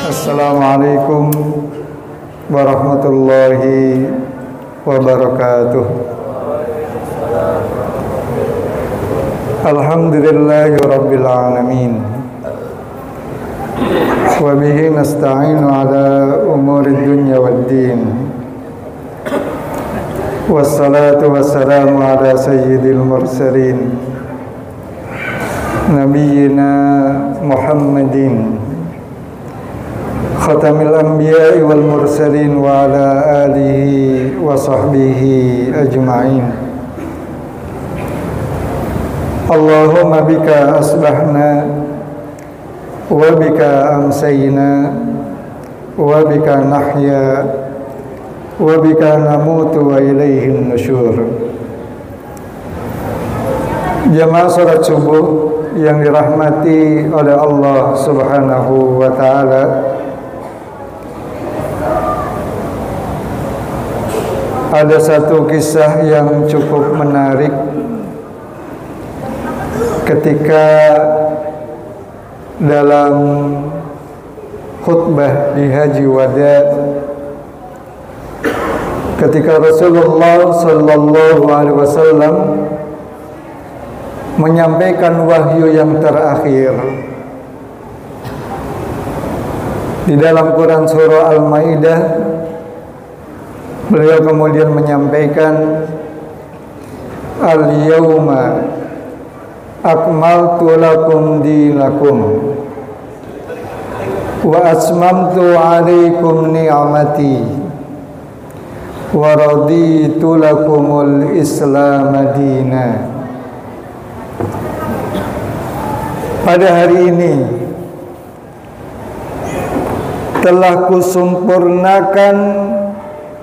Assalamualaikum warahmatullahi wabarakatuh. Alhamdulillahi rabbil alamin. Wa bihi nasta'inu ala umuri dunya waddin. Wassalatu wassalamu ala sayyidil mursalin Nabiyyina Muhammadin khatamil anbiya'i wal mursalin wa ala alihi wa sahbihi ajma'in. Allahumma bika asbahna wa bika amsayna wa bika nahya wa bika namutu wa ilaihin nusyur. Jamaah salat subuh yang dirahmati oleh Allah Subhanahu wa taala, ada satu kisah yang cukup menarik ketika dalam khutbah di Haji Wada, ketika Rasulullah sallallahu alaihi wasallam menyampaikan wahyu yang terakhir di dalam Quran surah Al-Maidah. Beliau kemudian menyampaikan, al-yawma akmaltu lakum dinakum wa asmamtu alaikum ni'mati wa raditu lakumul islam dina. Pada hari ini telah kusempurnakan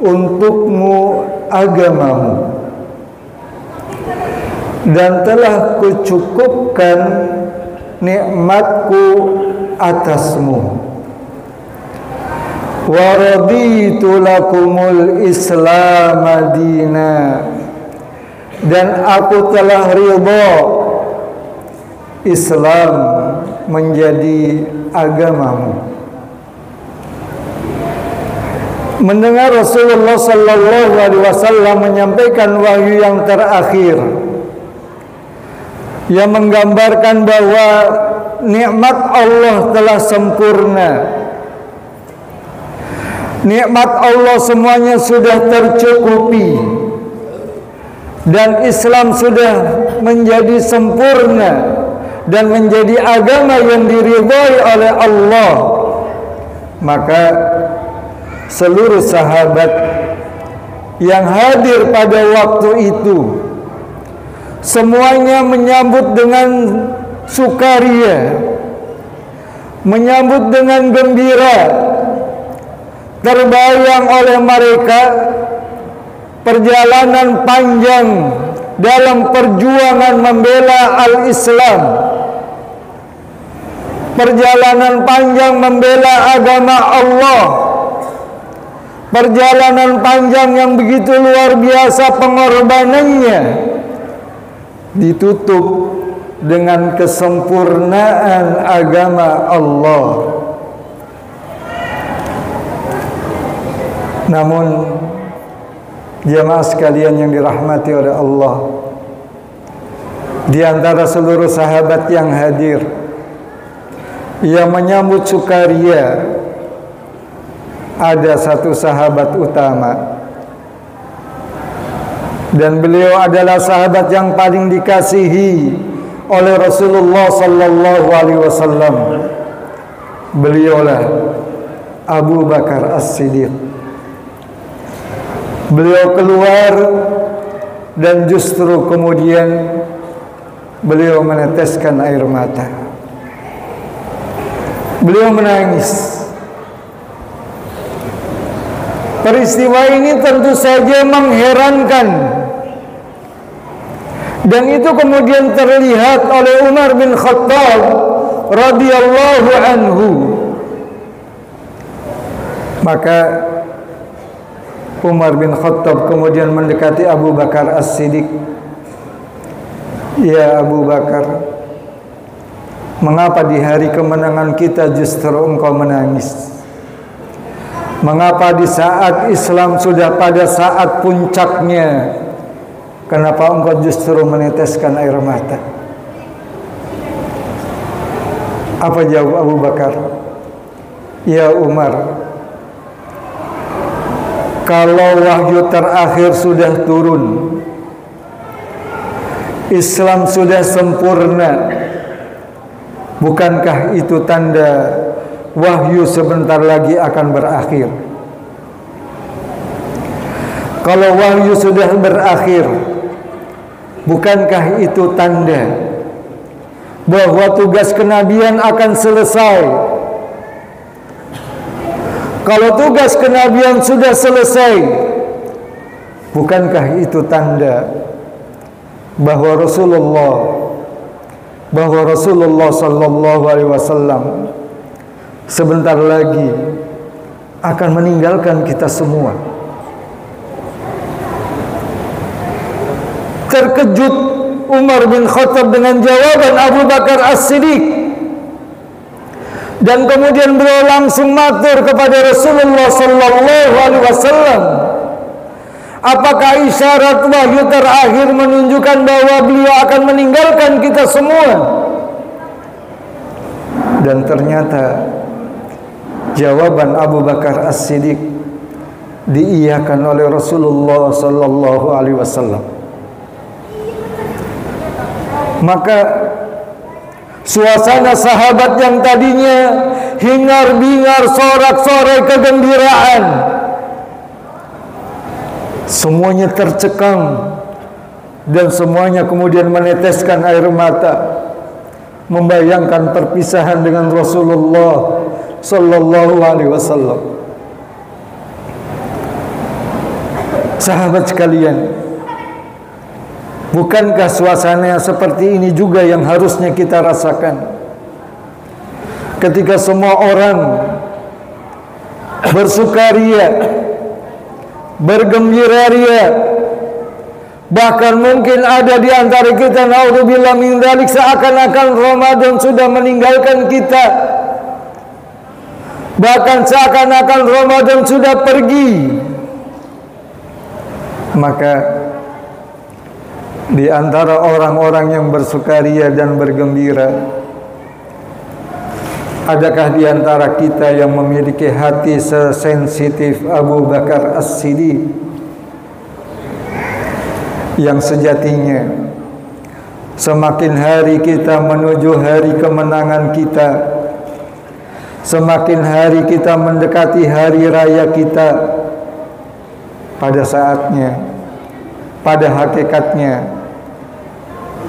untukmu agamamu dan telah kucukupkan nikmatku atasmu. Wa raditu lakumul islam dina, dan aku telah ridha Islam menjadi agamamu. Mendengar Rasulullah sallallahu alaihi wasallam menyampaikan wahyu yang terakhir yang menggambarkan bahwa nikmat Allah telah sempurna, nikmat Allah semuanya sudah tercukupi, dan Islam sudah menjadi sempurna dan menjadi agama yang diridhai oleh Allah. Maka seluruh sahabat yang hadir pada waktu itu semuanya menyambut dengan sukaria, menyambut dengan gembira. Terbayang oleh mereka perjalanan panjang dalam perjuangan membela al-Islam, perjalanan panjang membela agama Allah, perjalanan panjang yang begitu luar biasa pengorbanannya, ditutup dengan kesempurnaan agama Allah. Namun jamaah sekalian yang dirahmati oleh Allah, di antara seluruh sahabat yang hadir yang menyambut sukaria, ada satu sahabat utama, dan beliau adalah sahabat yang paling dikasihi oleh Rasulullah sallallahu alaihi wasallam. Beliaulah Abu Bakar As-Siddiq. Beliau keluar dan justru kemudian beliau meneteskan air mata. Beliau menangis. Peristiwa ini tentu saja mengherankan, dan itu kemudian terlihat oleh Umar bin Khattab radhiyallahu anhu. Maka Umar bin Khattab kemudian mendekati Abu Bakar As-Siddiq. Ya Abu Bakar, Mengapa di hari kemenangan kita justru engkau menangis? Mengapa di saat Islam sudah pada saat puncaknya, kenapa engkau justru meneteskan air mata? Apa jawab Abu Bakar? Ya Umar, kalau wahyu terakhir sudah turun, Islam sudah sempurna, bukankah itu tanda wahyu sebentar lagi akan berakhir? Kalau wahyu sudah berakhir, bukankah itu tanda bahwa tugas kenabian akan selesai? Kalau tugas kenabian sudah selesai, bukankah itu tanda bahwa Rasulullah sallallahu alaihi wasallam sebentar lagi akan meninggalkan kita semua? Terkejut Umar bin Khattab dengan jawaban Abu Bakar As-Siddiq, dan kemudian beliau langsung matur kepada Rasulullah sallallahu alaihi wasallam, apakah isyarat wahyu terakhir menunjukkan bahwa beliau akan meninggalkan kita semua? Dan ternyata jawaban Abu Bakar As-Siddiq diiyakan oleh Rasulullah sallallahu alaihi wasallam. Maka suasana sahabat yang tadinya hingar-bingar, sorak-sorai kegembiraan, semuanya tercekam dan semuanya kemudian meneteskan air mata, membayangkan perpisahan dengan Rasulullah sallallahu alaihi wasallam. Sahabat sekalian, bukankah suasana seperti ini juga yang harusnya kita rasakan ketika semua orang bersukaria, bergembira-ria, bahkan mungkin ada di antara kita, naudzubillah min dzalik, seakan-akan Ramadan sudah meninggalkan kita, bahkan seakan-akan Ramadan sudah pergi. Maka di antara orang-orang yang bersukaria dan bergembira, adakah di antara kita yang memiliki hati sesensitif Abu Bakar As-Siddiq, yang sejatinya semakin hari kita menuju hari kemenangan kita, semakin hari kita mendekati hari raya kita, pada saatnya, pada hakikatnya,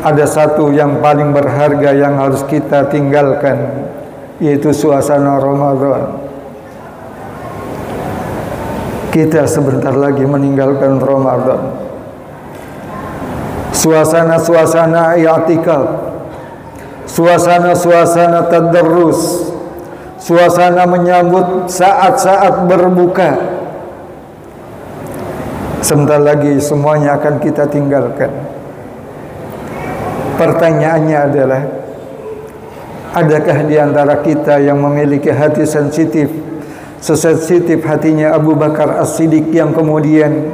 ada satu yang paling berharga yang harus kita tinggalkan, yaitu suasana Ramadan. Kita sebentar lagi meninggalkan Ramadan. Suasana-suasana i'tikaf, suasana-suasana tadarrus, suasana menyambut saat-saat berbuka, sebentar lagi semuanya akan kita tinggalkan. Pertanyaannya adalah, adakah di antara kita yang memiliki hati sensitif, sesensitif hatinya Abu Bakar As-Siddiq, yang kemudian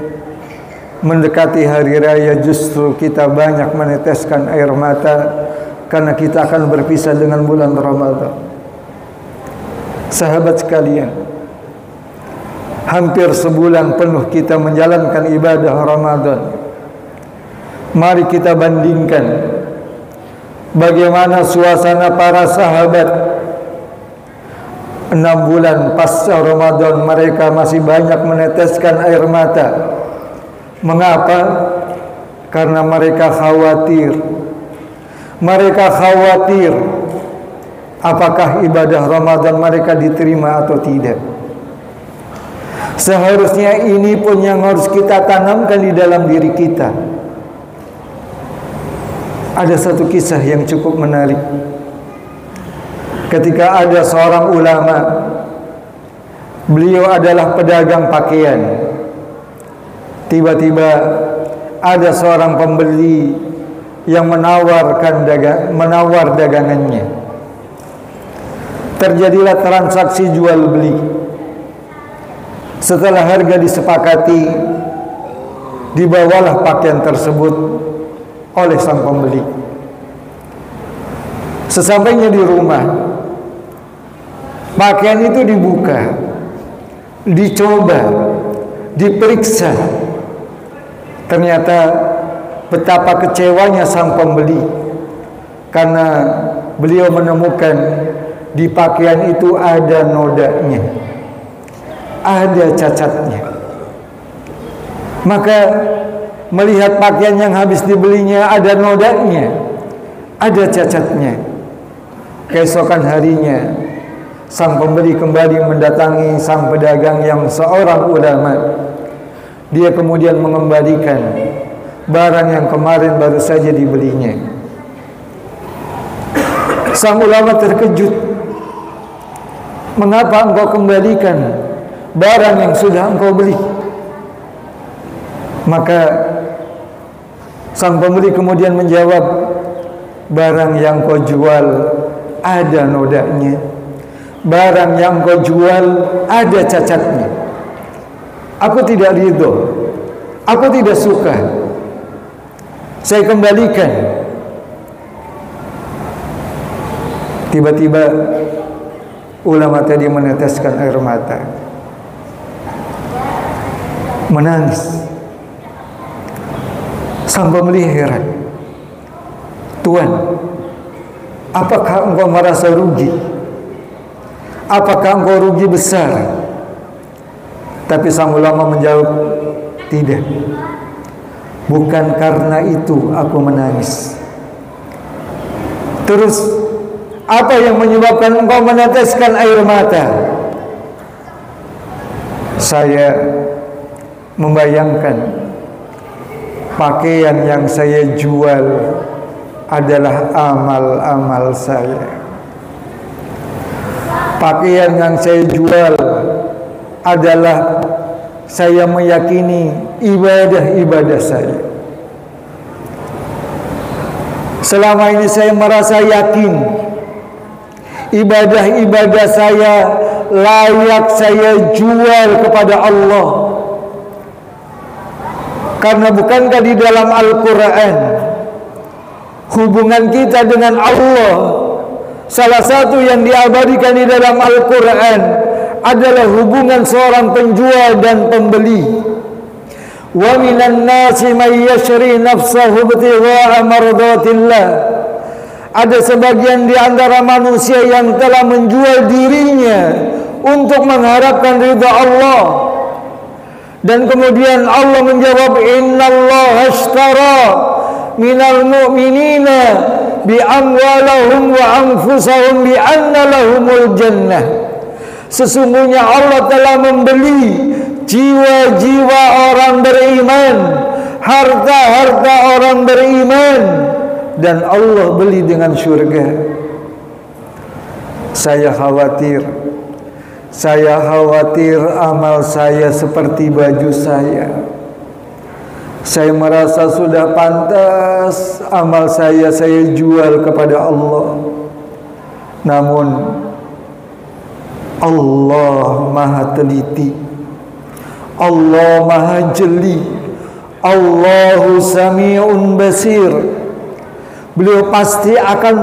mendekati hari raya justru kita banyak meneteskan air mata karena kita akan berpisah dengan bulan Ramadan? Sahabat sekalian, hampir sebulan penuh kita menjalankan ibadah Ramadan. Mari kita bandingkan bagaimana suasana para sahabat 6 bulan pasca Ramadan. Mereka masih banyak meneteskan air mata. Mengapa? Karena mereka khawatir. Mereka khawatir apakah ibadah Ramadan mereka diterima atau tidak. Seharusnya ini pun yang harus kita tanamkan di dalam diri kita. Ada satu kisah yang cukup menarik. Ketika ada seorang ulama, beliau adalah pedagang pakaian. Tiba-tiba ada seorang pembeli yang menawar dagangannya. Terjadilah transaksi jual beli. Setelah harga disepakati, dibawalah pakaian tersebut oleh sang pembeli. Sesampainya di rumah, pakaian itu dibuka, dicoba, diperiksa. Ternyata betapa kecewanya sang pembeli karena beliau menemukan di pakaian itu ada nodanya, ada cacatnya. Maka melihat pakaian yang habis dibelinya ada nodanya, ada cacatnya. Keesokan harinya sang pembeli kembali mendatangi sang pedagang yang seorang ulama. Dia kemudian mengembalikan barang yang kemarin baru saja dibelinya. Sang ulama terkejut. Mengapa engkau kembalikan barang yang sudah engkau beli? Maka sang pembeli kemudian menjawab, barang yang kau jual ada nodanya, barang yang kau jual ada cacatnya. Aku tidak ridho, aku tidak suka, saya kembalikan. Tiba-tiba ulama tadi meneteskan air mata, menangis. Sang pembeli heran, Tuan, apakah engkau merasa rugi? Apakah engkau rugi besar? Tapi sang ulama menjawab, tidak. Bukan karena itu aku menangis. Terus, apa yang menyebabkan engkau meneteskan air mata? Saya membayangkan pakaian yang saya jual adalah amal-amal saya. Pakaian yang saya jual adalah saya meyakini ibadah-ibadah saya. Selama ini saya merasa yakin ibadah-ibadah saya layak saya jual kepada Allah. Karena bukankah di dalam Al-Quran hubungan kita dengan Allah, salah satu yang diabadikan di dalam Al-Quran adalah hubungan seorang penjual dan pembeli. Wa minan nasi may yashri nafsahu ibtigha'a mardatillah. Ada sebagian di antara manusia yang telah menjual dirinya untuk mengharapkan ridha Allah. Dan kemudian Allah menjawab, innallaha ashtara minal mu'minina bi amwalahum wa anfusahum bi anna lahumul jannah. Sesungguhnya Allah telah membeli jiwa-jiwa orang beriman, harta-harta orang beriman, dan Allah beli dengan syurga. Saya khawatir amal saya seperti baju saya. Saya merasa sudah pantas amal saya jual kepada Allah. Namun Allah maha teliti, Allah maha jeli, Allahu sami'un basir. Beliau pasti akan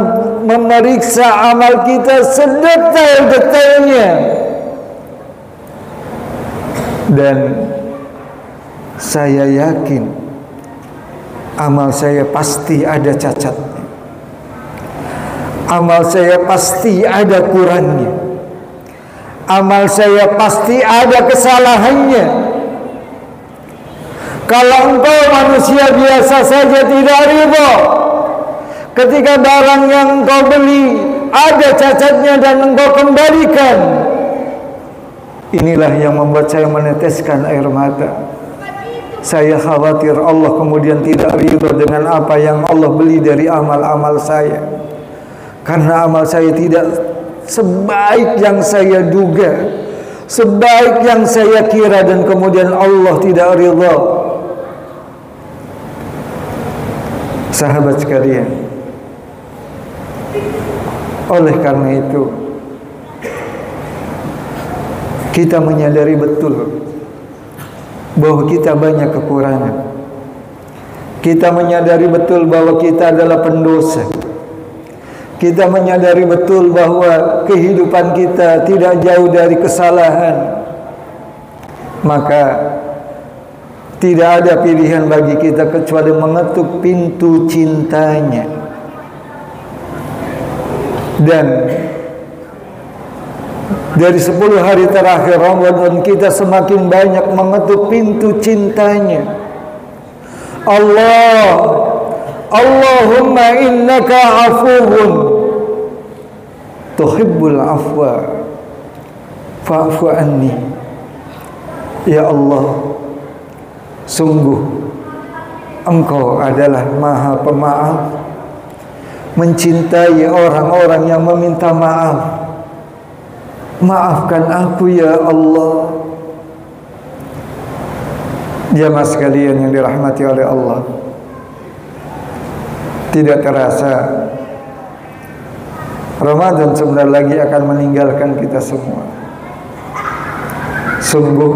memeriksa amal kita sedetail-detailnya. Dan saya yakin amal saya pasti ada cacatnya, amal saya pasti ada kurangnya, amal saya pasti ada kesalahannya. Kalau engkau manusia biasa saja tidak ridha ketika barang yang engkau beli ada cacatnya dan engkau kembalikan, inilah yang membuat saya meneteskan air mata. Saya khawatir Allah kemudian tidak ridha dengan apa yang Allah beli dari amal-amal saya. Karena amal saya tidak sebaik yang saya duga, sebaik yang saya kira, dan kemudian Allah tidak ridha. Sahabat sekalian, oleh karena itu kita menyadari betul bahwa kita banyak kekurangan. Kita menyadari betul bahwa kita adalah pendosa. Kita menyadari betul bahwa kehidupan kita tidak jauh dari kesalahan. Maka tidak ada pilihan bagi kita kecuali mengetuk pintu cintanya. Dan dari 10 hari terakhir Ramadan kita semakin banyak mengetuk pintu cintanya. Allahumma innaka afuwun tuhibbul afwa fa'fu anni. Ya Allah, sungguh Engkau adalah Maha Pemaaf, mencintai orang-orang yang meminta maaf. Maafkan aku ya Allah. Jamaah sekalian yang dirahmati oleh Allah, tidak terasa Ramadan sebentar lagi akan meninggalkan kita semua. Sungguh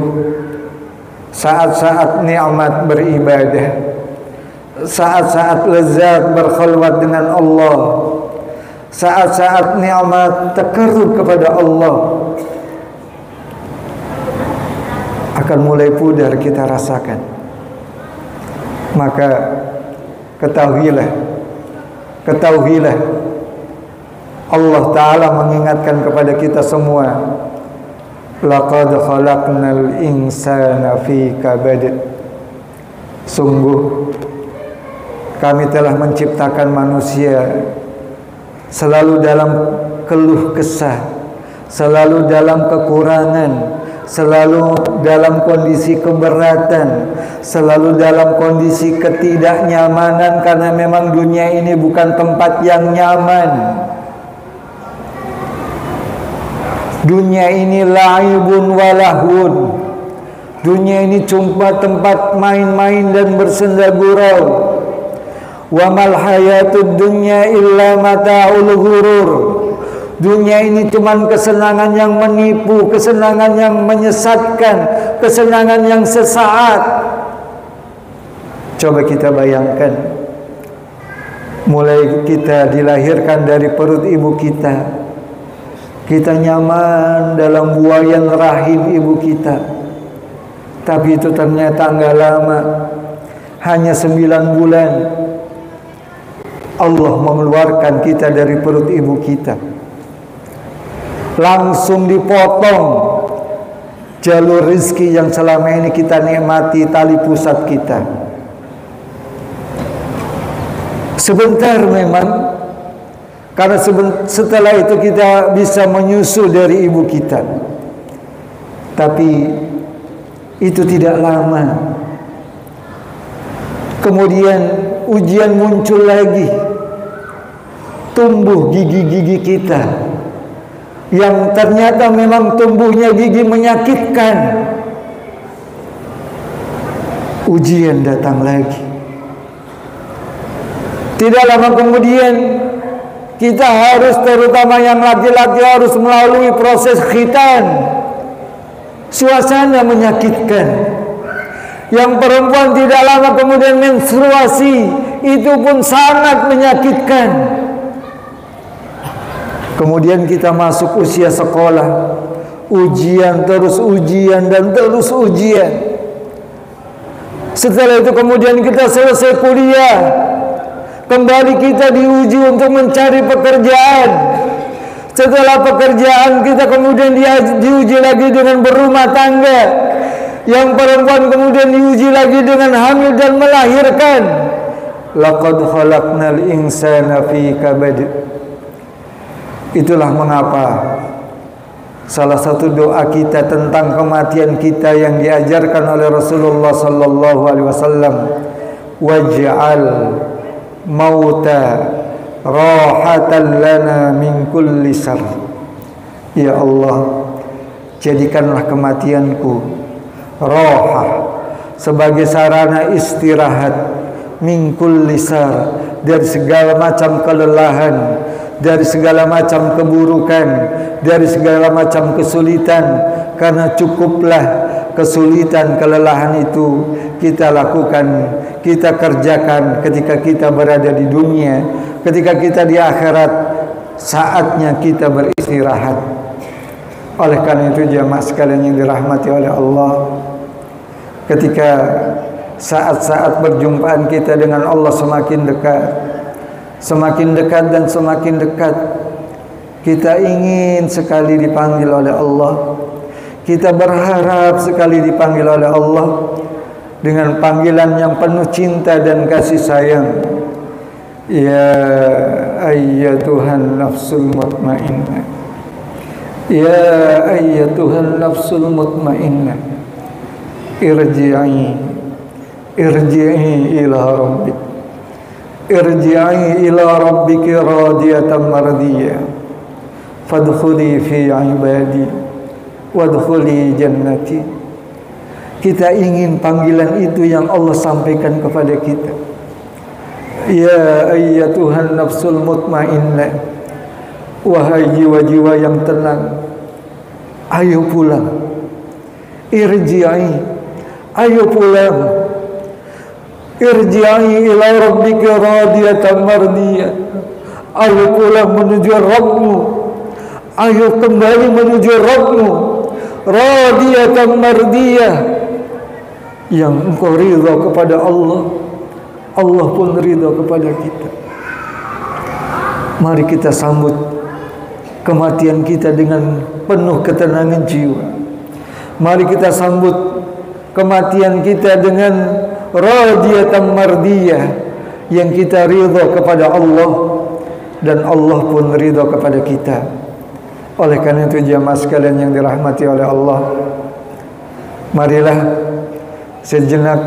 saat-saat nikmat beribadah, saat-saat lezat berkhulwat dengan Allah, saat-saat nikmat takarrub kepada Allah akan mulai pudar kita rasakan. Maka ketahuilah Allah Ta'ala mengingatkan kepada kita semua, laqad khalaqnal insana fi kabad. Sungguh kami telah menciptakan manusia selalu dalam keluh kesah, selalu dalam kekurangan, selalu dalam kondisi keberatan, selalu dalam kondisi ketidaknyamanan, karena memang dunia ini bukan tempat yang nyaman. Dunia ini la'ibun walahun. Dunia ini cuma tempat main-main dan bersenda gurau. Wa mal hayatud dunya illa mata'ul ghurur. Dunia ini cuma kesenangan yang menipu, kesenangan yang menyesatkan, kesenangan yang sesaat. Coba kita bayangkan, mulai kita dilahirkan dari perut ibu kita, kita nyaman dalam buayan rahim ibu kita. Tapi itu ternyata enggak lama, hanya 9 bulan Allah mengeluarkan kita dari perut ibu kita. Langsung dipotong jalur rizki yang selama ini kita nikmati, tali pusat kita. Sebentar memang, karena setelah itu kita bisa menyusu dari ibu kita. Tapi itu tidak lama. Kemudian ujian muncul lagi. Tumbuh gigi-gigi kita, yang ternyata memang tumbuhnya gigi menyakitkan. Ujian datang lagi. Tidak lama kemudian kita harus, terutama yang laki-laki, harus melalui proses khitan. Suasana menyakitkan. Yang perempuan tidak lama kemudian menstruasi, itu pun sangat menyakitkan. Kemudian kita masuk usia sekolah, ujian terus ujian dan terus ujian. Setelah itu kemudian kita selesai kuliah, kembali kita diuji untuk mencari pekerjaan. Setelah pekerjaan kita kemudian diuji lagi dengan berumah tangga. Yang perempuan kemudian diuji lagi dengan hamil dan melahirkan. Laqad khalaqnal insana fi kabad. Itulah mengapa salah satu doa kita tentang kematian kita yang diajarkan oleh Rasulullah sallallahu alaihi wasallam, waj'al mauta rahatan lana min kulli syarr. Ya Allah, jadikanlah kematianku rahah, sebagai sarana istirahat, min kulli syarr, dari segala macam kelelahan, dari segala macam keburukan, dari segala macam kesulitan, karena cukuplah kesulitan, kelelahan itu kita lakukan, kita kerjakan ketika kita berada di dunia. Ketika kita di akhirat, saatnya kita beristirahat. Oleh karena itu jamaah sekalian yang dirahmati oleh Allah, ketika saat-saat perjumpaan kita dengan Allah semakin dekat dan semakin dekat, kita ingin sekali dipanggil oleh Allah. Kita berharap sekali dipanggil oleh Allah dengan panggilan yang penuh cinta dan kasih sayang. Ya ayyatuhan nafsul mutmainnah, ya ayyatuhan nafsul mutmainnah, irji'i ila rabbik, irji'i ila rabbiki radiyatan mardiyah, fadkhuli fi ibadi wadkhuli jannati. Kita ingin panggilan itu yang Allah sampaikan kepada kita. Ya ayyatuhan nafsul mutmainnah, wahai jiwa-jiwa yang tenang, ayo pulang. Irji'i, ayo pulang. Irji'i ila rabbika radiyatan mardiyah, ayo pulang menuju Rabbmu. Ayo kembali menuju Rabbmu, radiyatan mardiyah, yang engkau ridha kepada Allah, Allah pun ridha kepada kita. Mari kita sambut kematian kita dengan penuh ketenangan jiwa. Mari kita sambut kematian kita dengan radiyatan mardiyah, yang kita ridha kepada Allah dan Allah pun ridha kepada kita. Oleh karena itu jamaah sekalian yang dirahmati oleh Allah, marilah sejenak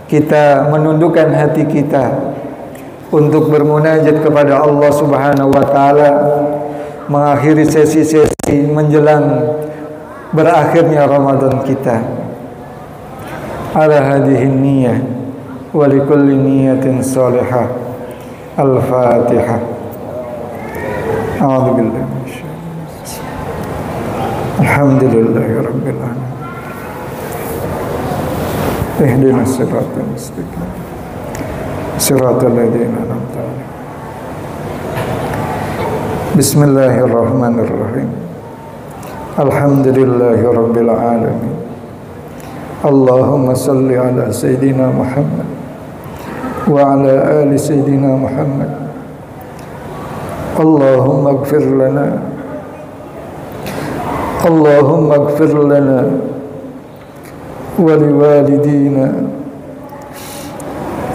kita menundukkan hati kita untuk bermunajat kepada Allah Subhanahu wa taala, mengakhiri sesi-sesi menjelang berakhirnya Ramadan kita. Ala hadhihi niyyah wa likulli niyyatin salihah. Al-Fatihah. A'udzu billahi minasy Alhamdulillahi rabbil alamin. Ihdinas siratal mustaqim. Siratal ladzina an'amta 'alaihim. Bismillahirrahmanirrahim. Alhamdulillahi rabbil alamin. Allahumma salli ala sayyidina Muhammad wa ala ali sayyidina Muhammad. Allahumma ighfir lana, Allahumma ighfir lana wa liwalidina,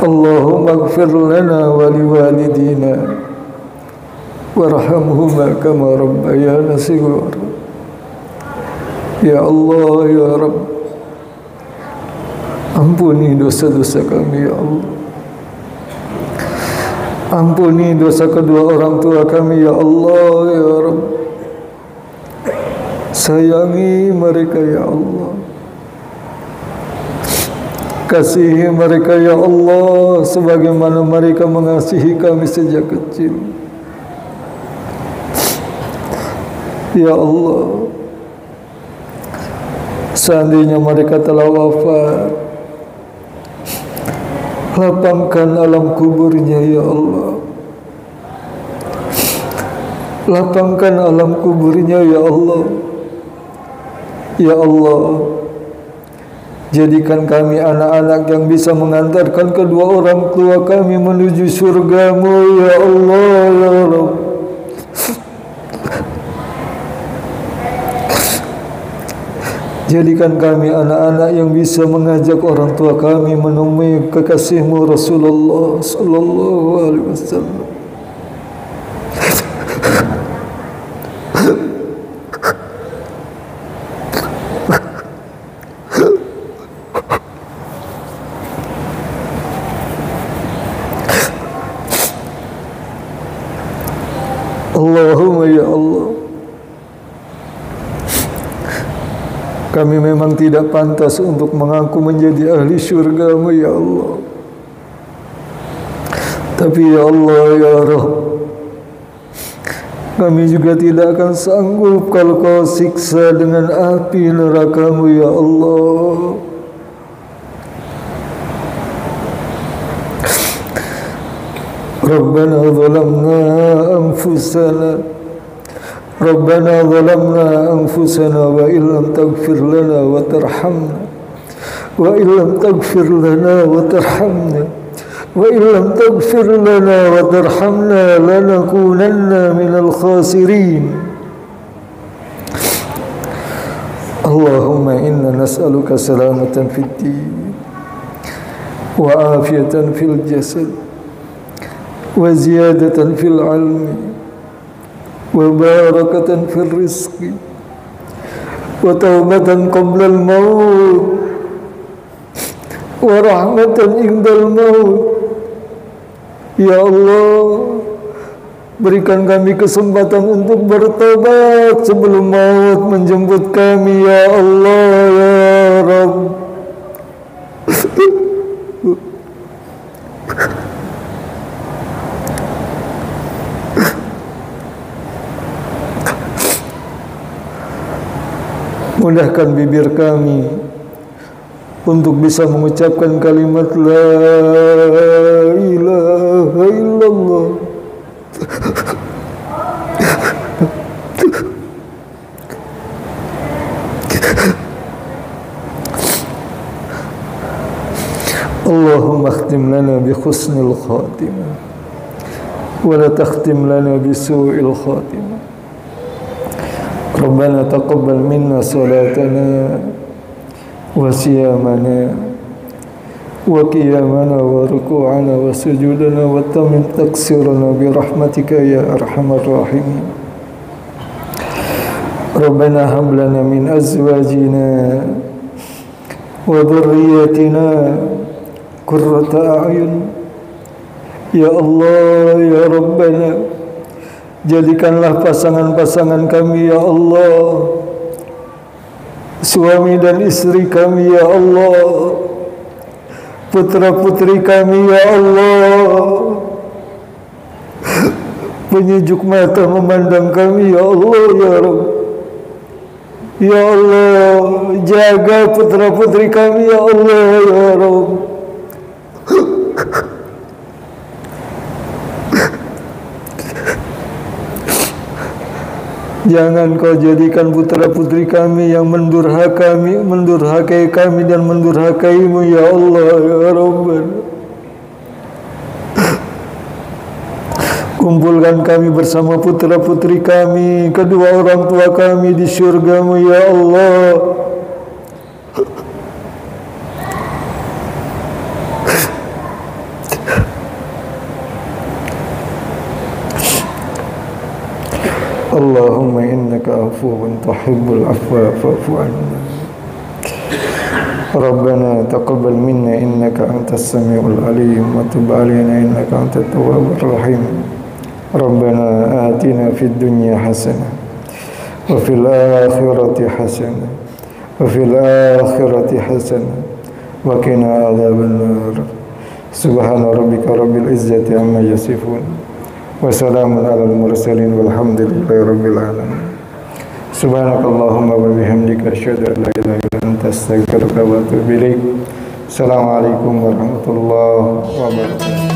Allahumma ighfir lana wa liwalidina warhamhuma kama rabbayana shighara. Ya Allah, ya Rabb, ampuni dosa-dosa kami ya Allah. Ampuni dosa kedua orang tua kami ya Allah, ya Rabb. Sayangi mereka ya Allah. Kasihi mereka ya Allah, sebagaimana mereka mengasihi kami sejak kecil. Ya Allah, seandainya mereka telah wafat, lapangkan alam kuburnya ya Allah. Lapangkan alam kuburnya ya Allah. Ya Allah, jadikan kami anak-anak yang bisa mengantarkan kedua orang tua kami menuju surga-Mu ya Allah, ya Rabb. Jadikan kami anak-anak yang bisa mengajak orang tua kami menemui kekasih-Mu Rasulullah sallallahu alaihi wasallam. Allahumma ya Allah, kami memang tidak pantas untuk mengaku menjadi ahli syurga-Mu ya Allah. Tapi ya Allah, ya Rabb, Kami juga tidak akan sanggup kalau Kau siksa dengan api neraka-Mu, ya Allah. Rabbana zalamna anfusana wa illam taghfir lana wa tarhamna wa illam taghfir lana wa tarhamna wa illam taghfir lana wa tarhamna lanakunanna minal khasirin. Allahumma inna nas'aluka salamatan fid din wa afiyatan fil jasad wa ziyadatan fil ilmi wa barakatan fil rizqi wa taubatan qabla al maut wa rahmatan indal maut. Ya Allah, berikan kami kesempatan untuk bertobat sebelum maut menjemput kami, ya Allah, ya Rabb. Mudahkan bibir kami untuk bisa mengucapkan kalimat la ilaha illallah. Allahumma akhtim lana bi husnil khatimah wa la takhtim lana bi su'il khatimah. Rabbana taqabbal minna salatana wa siyamana wa qiyamana wa ruku'ana wa sujudana wa tamim taksirana bi rahmatika ya arhamar rahimin. Rabbana hab lana min azwajina wa dhurriyyatina qurrata a'yun. Ya Allah, ya Rabbana, jadikanlah pasangan-pasangan kami, ya Allah, suami dan istri kami, ya Allah, putra-putri kami, ya Allah, penyejuk mata memandang kami, ya Allah, ya Rabb. Ya Allah, jaga putra-putri kami, ya Allah, ya Rabb. Jangan Kau jadikan putra-putri kami yang mendurhakai kami dan mendurhakai-Mu, ya Allah, ya Rabbana. Kumpulkan kami bersama putra-putri kami, kedua orang tua kami di syurga-Mu, ya Allah. Allahumma innaka afuwun tuhibbul afwa fa'fu anna. Rabbana taqabbal minna innaka antas samiul alim wa tub alaina innaka antat tawwabur rahim. Rabbana atina fid dunya hasanah wa fil akhirati hasanah wa fil akhirati hasanah wa qina adzaban nar. Subhana rabbika rabbil izzati amma yasifun wa salamun alal mursalin walhamdulillahi rabbil alamin. Subhanakallahumma wa bihamdika asyhadu an la ilaha illa anta astaghfiruka wa atubu ilaik. Assalamualaikum warahmatullahi wabarakatuh.